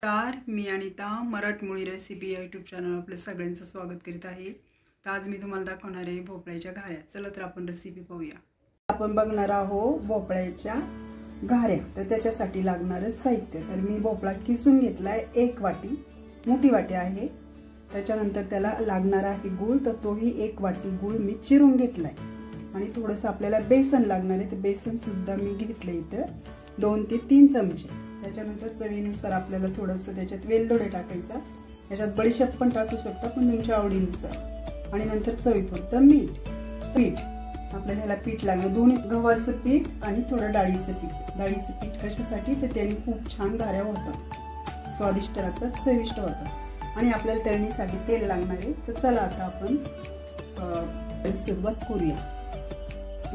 मी Anita मराठमोळी recipe या YouTube channel आपलं सगळ्यांचं स्वागत करीत आहे। तर आज मी तुम्हाला दाखवणार आहे भोपळ्याच्या घाऱ्या। चला तर आपण रेसिपी पाहूया। आपण बघणार आहोत भोपळ्याच्या घाऱ्या। तर त्याच्यासाठी लागणारे साहित्य, तर मी भोपळा किसून घेतलाय 1 वाटी, मोठी वाटी आहे। त्याच्यानंतर त्याला लागणार आहे गूळ, तर तोही 1 वाटी गूळ मी चिरून घेतलाय। आणि थोडंसं आपल्याला बेसन लागणार आहे, तर बेसन सुद्धा मी घेतलं इथं 2 ते 3 चमचे। त्याच्यानंतर चवीनुसार आपल्याला थोडंसं त्याच्यात वेलदोडे टाकायचा, त्याच्यात बडीशेप पण टाकू शकता पण तुमच्या आवडीनुसार। आणि नंतर चवीपुरतं मीठ। आपल्याला ह्याला पीठ लागणार, दोन्ही गव्हाचं पीठ आणि थोडं डाळीचं पीठ। डाळीचं पीठ कशासाठी, तर त्याने खूप छान घाऱ्या होतात, स्वादिष्ट लागतात, चविष्ट होतात। आणि आपल्याला तळणीसाठी तेल लागणार आहे। तर चला आता आपण सुरुवात करूया।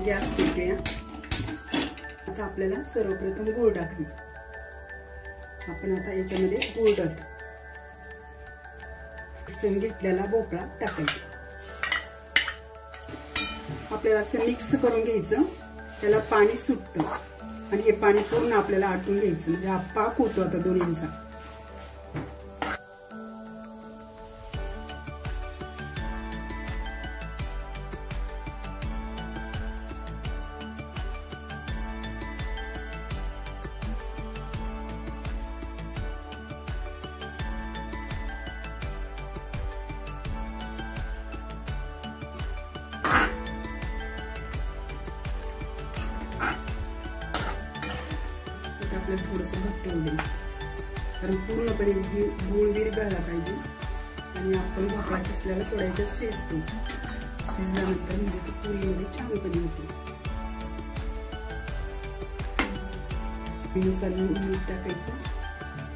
गॅस पेटूया। आता आपल्याला सर्वप्रथम गूळ टाकायचा। आपण आता याच्यामध्ये गूळ टाकू, किसून घेतलेला भोपळा टाकायचा। आपल्याला असं मिक्स करून घ्यायचं, त्याला पाणी सुटतं आणि हे पाणी पूर्ण आपल्याला आटून घ्यायचं, म्हणजे हा पाक होतो आता दोन्हींचा। आपल्याला थोडंसं घट्ट होऊ द्यायचं, कारण पूर्णपणे गूळ विरघळला पाहिजे। आणि आपण भोपळा किसल्याला थोडा याच्यात शिजतो, शिजल्यानंतर म्हणजे तो पुरीमध्ये छानपणे होतो। नुसार मीठ टाकायचं,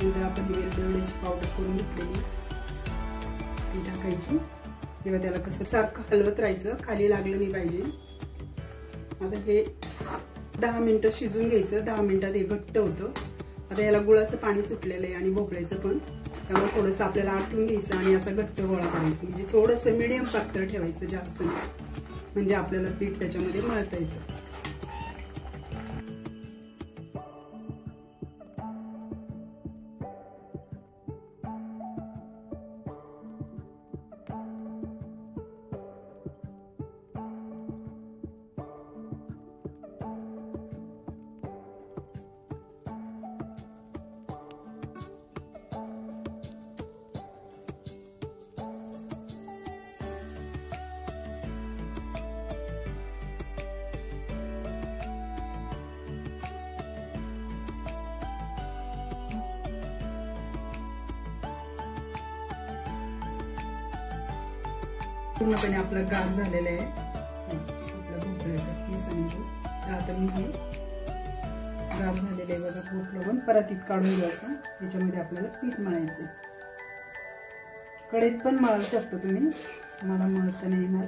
नंतर आपण वेलदोड्याची पावडर करून घेतलेली ती टाकायची। तेव्हा त्याला कसं सारखं हलवत राहायचं, खाली लागलं नाही पाहिजे। आता हे 10 मिनिटं शिजून घ्यायचं, 10 मिनिटात हे घट्ट होतं। आता याला गुळाचं पाणी सुटलेलं आहे आणि भोपळ्याचं पण, त्यामुळे थोडंसं आपल्याला आटून घ्यायचं आणि याचा घट्ट गोळा करायचा, म्हणजे थोडंसं मीडियम पातळ ठेवायचं, जास्त नाही, म्हणजे आपल्याला पीठ त्याच्यामध्ये मळता येतं। पूर्णपणे आपला गार झालेला आहे आपला भोपळ्याचा पीस आणि तर आता मी हे गार झालेले आहे बघा, भोपळं पण परातीत काढून घ्यायचं। त्याच्यामध्ये आपल्याला पीठ मळायचं, कढईत पण मळू शकता तुम्ही, मला मळता नाही येणार।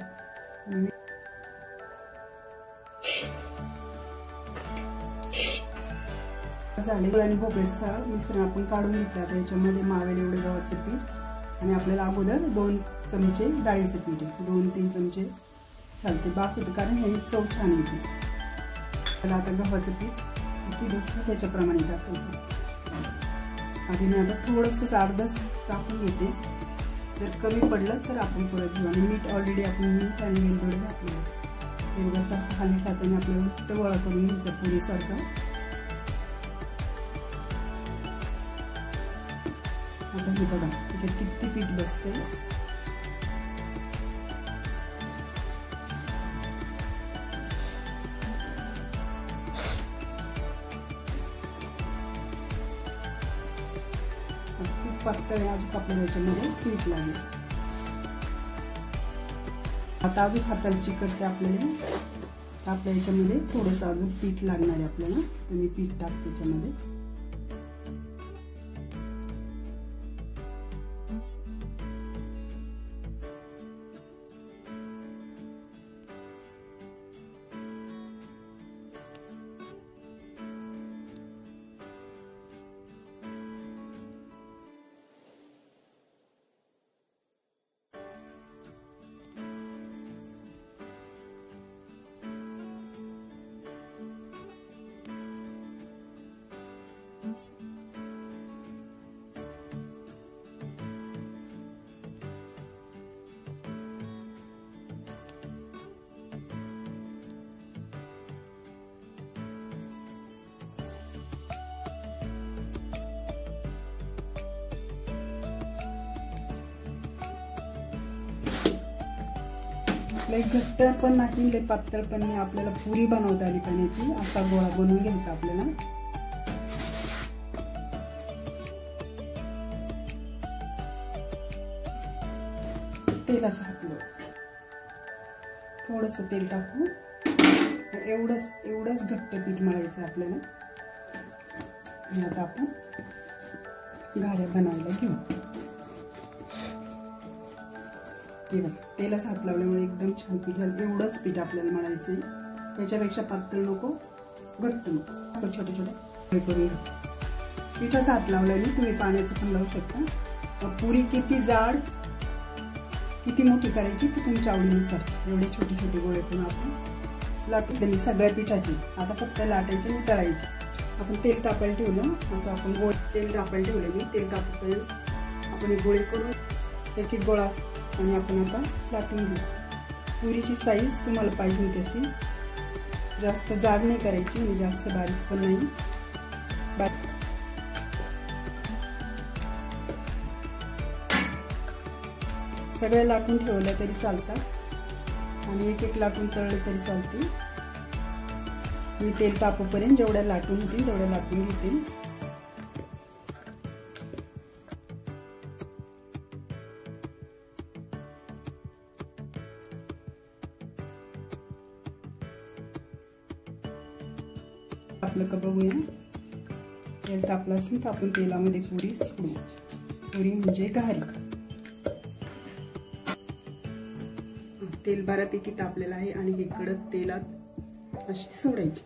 झाले आणि भोपळ्याचं मिश्रण आपण काढून घेतलं। आता याच्यामध्ये मावेल एवढे गव्हाचं पीठ आणि आपल्याला अगोदर 2 चमचे डाळीचं पीठ आहे, 2-3 चमचे चालते, बास होतं, कारण ह्याने चव छान येते। त्याला आता गव्हाचं पीठ किती बसतं त्याच्याप्रमाणे टाकायचं। आधी मी आता थोडंसं अर्धच टाकून घेते, जर कमी पडलं तर आपण परत घेऊ। आणि मीठ ऑलरेडी आपण मीठ आणि वेलदोडे घातले, ते बस असं खाली खाताना आपल्याला घट्ट गोळा करून घ्यायचं पुरीसारखं। आता हे बघा त्याच्यात किती पीठ बसते। खूप पातळ आहे, अजून आपल्याला याच्यामध्ये पीठ लागेल। आता अजून हाताला चिकटते आपल्याला, आपल्या याच्यामध्ये थोडंसं अजून पीठ लागणार आहे आपल्याला, तर मी पीठ टाकते त्याच्यामध्ये। लय घट्ट पण नाही, लय पातळ पण नाही, आपल्याला पुरी बनवता आली पाण्याची असा गोळा बनवून घ्यायचा आपल्याला. तेलाचं हातलं थोडंसं तेल टाकू. एवढंच घट्ट पीठ मळायचं आपल्याला. आणि आता आपण घाऱ्या बनवायला घेऊ. हे बघ, तेलाच हात लावल्यामुळे एकदम छान पीठ झालं. एवढंच पीठ आपल्याला मळायचंय, त्याच्यापेक्षा पातळ नको, घट्ट नको. आपण छोटे छोटे करून घेऊ. पिठाचा हात लावल्याने तुम्ही पाण्याचं पण लावू शकता. पुरी किती जाड किती मोठी करायची ती तुमच्या आवडीनुसार. एवढे छोटे छोटे गोळे करून आपण लाटून मी सगळ्या पिठाची. आता फक्त लाटायचे आणि तळायचे. आपण तेल तापायला ठेवलं. आता आपण तेल तापायला ठेवलं. मी तेल तापपर्यंत आपण गोळे करून एक एक गोळा आणि आपण आता लाटून घेऊ. पुरीची साईज तुम्हाला पाहिजे तशी, जास्त जाड नाही करायची आणि जास्त बारीक पण नाही. सगळे लाटून ठेवलं तरी चालतात आणि एक एक लाटून तळलं तरी चालते. मी तेल तापोपर्यंत जेवढ्या लाटून होतील तेवढ्या लाटून घेते. आपलं का बघूया. तेल तापलं असेल तर आपण तेलामध्ये पुरी सोडू. पुरी म्हणजे घारी. तेल बऱ्यापैकी तापलेलं आहे आणि हे कडक तेलात अशी सोडायची.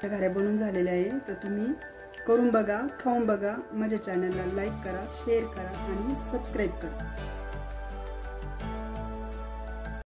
घाऱ्या बनवून झालेल्या आहे. तर तुम्ही करून बघा, खाऊन बघा. माझ्या चॅनलला लाईक करा, शेअर करा आणि सबस्क्राईब करा.